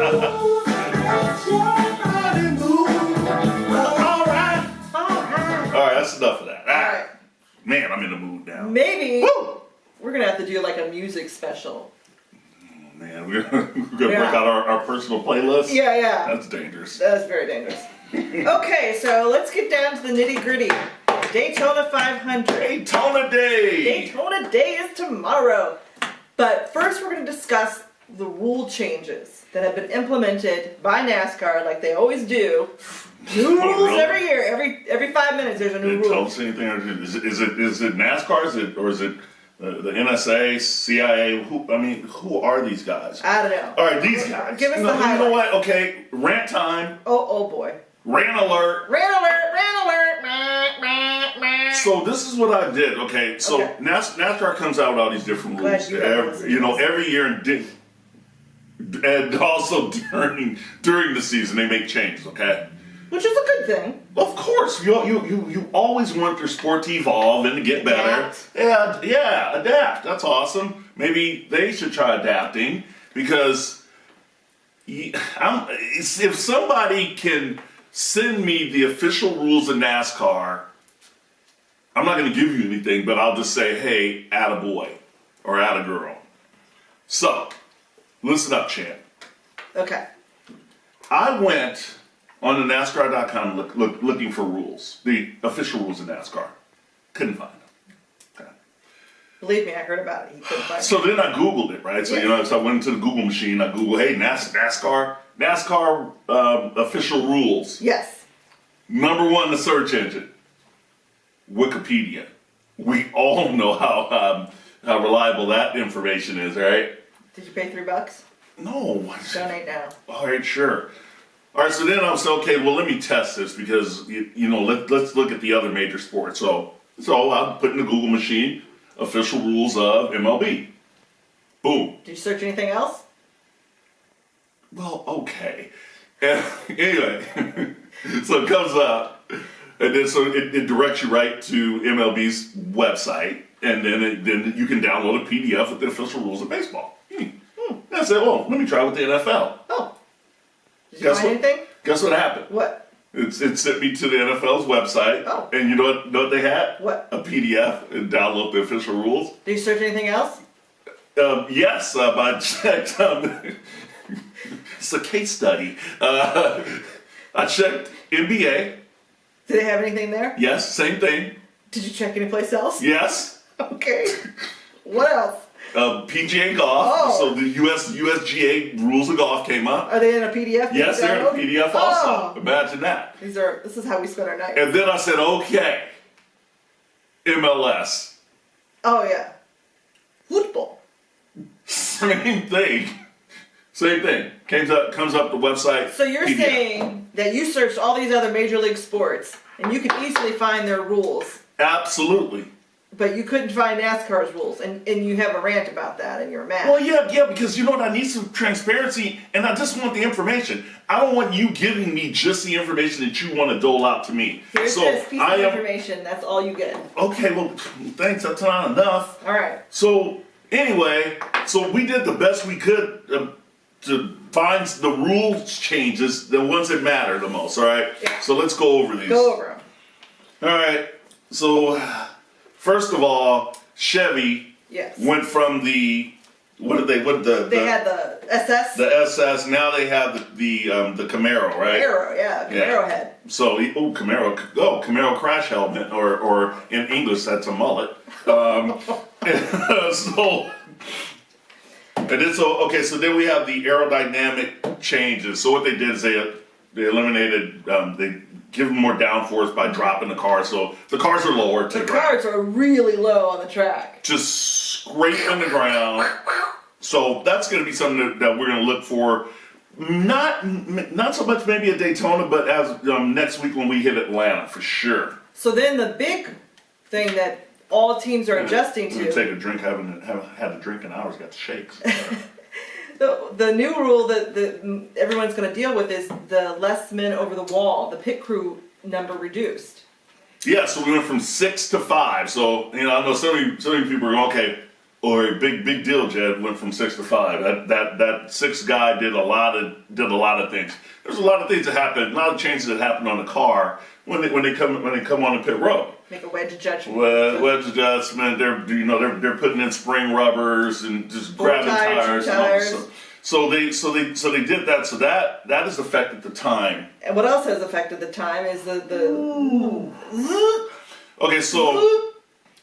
All right, that's enough of that. All right. Man, I'm in the mood now. Maybe Woo! we're gonna have to do like a music special. Man, we're gonna work out our personal playlist. Yeah. That's dangerous. That's very dangerous. Okay, so let's get down to the nitty gritty. Daytona 500. Daytona Day! Daytona Day is tomorrow. But first we're going to discuss the rule changes that have been implemented by NASCAR like they always do. New rules really? every year. Every 5 minutes there's a new rule. Tell us anything. Is it NASCAR? Or is it the NSA, CIA? Who are these guys? I don't know. All right, these guys. Give us the highlights. You know what? Okay, rant time. Oh boy. Rant alert. Ran alert. Meh. So this is what I did. Okay, so Okay. NASCAR comes out with all these different Glad rules. you have those. Every year and also during the season they make changes. Okay. Which is a good thing. Of course, you always want your sport to evolve and to get better. Adapt. Yeah, adapt. That's awesome. Maybe they should try adapting because if somebody can send me the official rules of NASCAR, I'm not going to give you anything, but I'll just say, hey, attaboy or attagirl. So, listen up, champ. Okay. I went on the NASCAR.com looking for rules, the official rules of NASCAR. Couldn't find them. Okay. Believe me, I heard about it. He couldn't find So then I Googled it, right? So, Yeah. so I went into the Google machine. I Googled, hey, NASCAR official rules. Yes. Number one, the search engine, Wikipedia. We all know how reliable that information is, right? Did you pay $3? No. Donate now. All right, sure. All right, so then I was okay. Well, let me test this because let's look at the other major sports. So I put in the Google machine official rules of MLB. Boom. Did you search anything else? Well, okay. And anyway, so it comes up, and then so it directs you right to MLB's website, and then you can download a PDF with the official rules of baseball. And I said, well, let me try with the NFL. Oh. Did you Guess find what? anything? Guess what happened? What? It sent me to the NFL's website, Oh. and you know what they had? What? A PDF and download the official rules. Did you search anything else? Yes, I checked. It's a case study. I checked NBA. Did they have anything there? Yes, same thing. Did you check anyplace else? Yes. Okay. What else? PGA golf. Oh. So the USGA rules of golf came up. Are they in a PDF? Yes, they're in a PDF also. Oh. Imagine that. This is how we spend our night. And then I said, okay, MLS. Oh yeah. Football. Same thing. Same thing. Comes up the website. So you're PDF. saying that you searched all these other major league sports and you could easily find their rules, Absolutely. but you couldn't find NASCAR's rules, and you have a rant about that and you're mad. Well, yeah, because you know what? I need some transparency, and I just want the information. I don't want you giving me just the information that you want to dole out to me. Here's so this piece of information. That's all you get. Okay, well, thanks. That's not enough. All right. So anyway, so we did the best we could to find the rules changes, the ones that matter the most. All right. Yeah. So let's go over these. Go over them. All right. So first of all, Chevy Yes. went from the They had the SS. the SS. Now they have the Camaro, right? Camaro, yeah, Camaro head. So Camaro crash helmet, or in English that's a mullet. So then we have the aerodynamic changes. So what they did is they eliminated, they give them more downforce by dropping the car. So the cars are lower to The the ground. cars are really low on the track. Just scraping the ground. So that's going to be something that we're going to look for. Not so much maybe at Daytona, but as next week when we hit Atlanta for sure. So then the big thing that all teams are adjusting I'm gonna to, take a drink. Haven't had a drink in hours. Got the shakes. the new rule that everyone's going to deal with is the less men over the wall, the pit crew number reduced. Yeah, so we went from 6 to 5. So I know some of you people are going, okay, or big deal, Jed, went from 6 to 5. That sixth guy did a lot of things. There's a lot of things that happen, a lot of changes that happen on the car when they come on the pit road. Make a wedge adjustment. Wedge adjustment. They're putting in spring rubbers and just grabbing tires. And all this. So they did that. So that has affected the time. And what else has affected the time is the Okay, so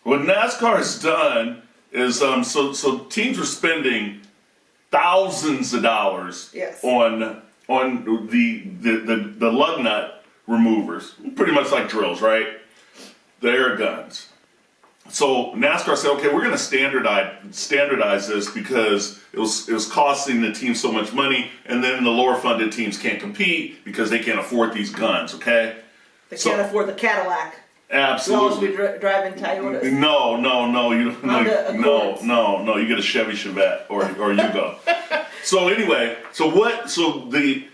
what NASCAR has done is so teams are spending thousands of dollars Yes. on the lug nut removers, pretty much like drills, right? The air guns. So NASCAR said, okay, we're going to standardize this because it was costing the team so much money, and then the lower funded teams can't compete because they can't afford these guns. Okay, they can't afford the Cadillac. Absolutely. As long as we driving Toyotas. No. You get a Chevy Chevette or Yugo. So anyway, the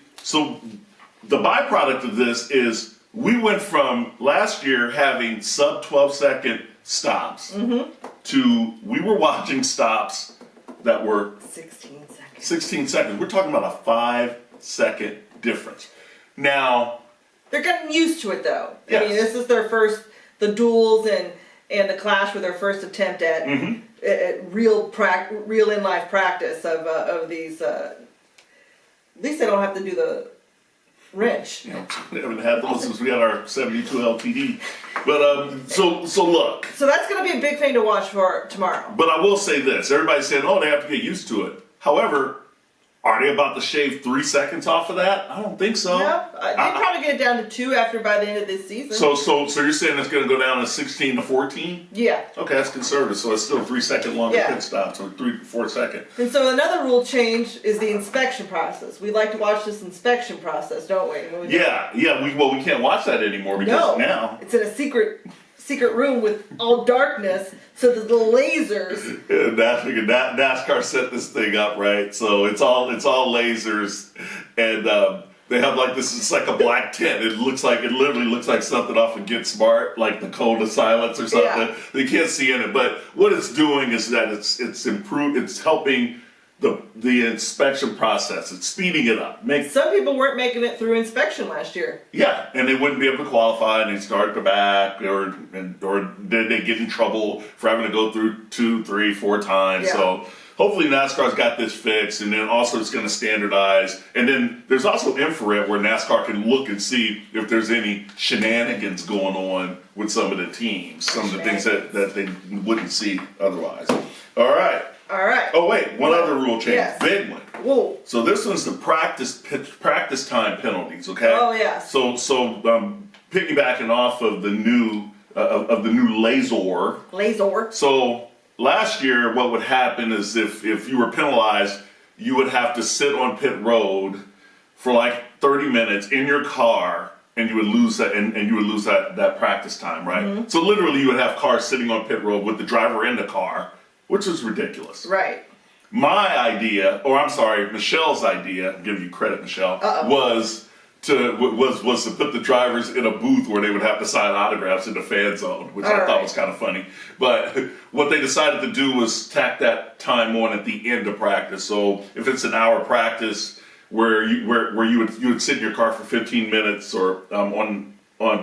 byproduct of this is we went from last year having sub 12-second stops to we were watching stops that were 16 seconds. 16 seconds. We're talking about a 5-second difference. Now. They're getting used to it though. Yes. I mean, this is their first, the duels and the Clash were their first attempt at, at real in life practice of these. At least they don't have to do the wrench. You know, we haven't had those since we had our 72 LTD. But so look. So that's going to be a big thing to watch for tomorrow. But I will say this: everybody's saying, "Oh, they have to get used to it." However, are they about to shave 3 seconds off of that? I don't think so. No, they probably get it down to 2 by the end of this season. So you're saying it's going to go down to 16 to 14? Yeah. Okay, that's conservative. So it's still 3 second longer pit stop, so 3 to 4 second. And so another rule change is the inspection process. We like to watch this inspection process, don't we? We can't watch that anymore because now it's in a secret room with all darkness, so that the lasers. NASCAR set this thing up, right? So it's all lasers, and they have like this. It's like a black tent. It literally looks like something off of Get Smart, like the Code of Silence or something. Yeah. They can't see in it, but what it's doing is that it's improved. It's helping the inspection process. It's speeding it up. Some people weren't making it through inspection last year. Yeah, and they wouldn't be able to qualify, and they'd start at the back, or did they get in trouble for having to go through 2, 3, 4 times? Yeah. So hopefully NASCAR's got this fixed, and then also it's going to standardize. And then there's also infrared where NASCAR can look and see if there's any shenanigans going on with some of the teams, some of the things that they wouldn't see otherwise. All right. Oh wait, one other rule change, big one. Whoa. So this one's the practice time penalties. Okay. Oh yeah. So piggybacking off of the new laser. Laser. So last year, what would happen is if you were penalized, you would have to sit on pit road for like 30 minutes in your car, and you would lose that, and you would lose that practice time, right? Mm-hmm. So literally, you would have cars sitting on pit road with the driver in the car, which is ridiculous. Right. My idea, Michelle's idea, I'll give you credit, Michelle, was to put the drivers in a booth where they would have to sign autographs in the fan zone, which I thought was kind of funny. But what they decided to do was tack that time on at the end of practice. So if it's an hour practice where you would sit in your car for 15 minutes or on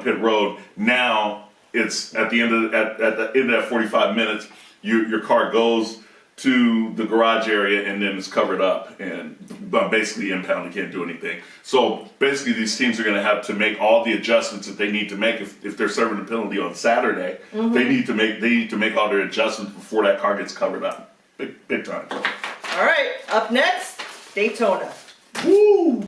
pit road, now it's at the end of that 45 minutes. Your car goes to the garage area and then it's covered up and basically impounded, can't do anything. So basically these teams are going to have to make all the adjustments that they need to make if they're serving a penalty on Saturday. Mm-hmm. They need to make all their adjustments before that car gets covered up. Big time. All right, up next, Daytona. Woo!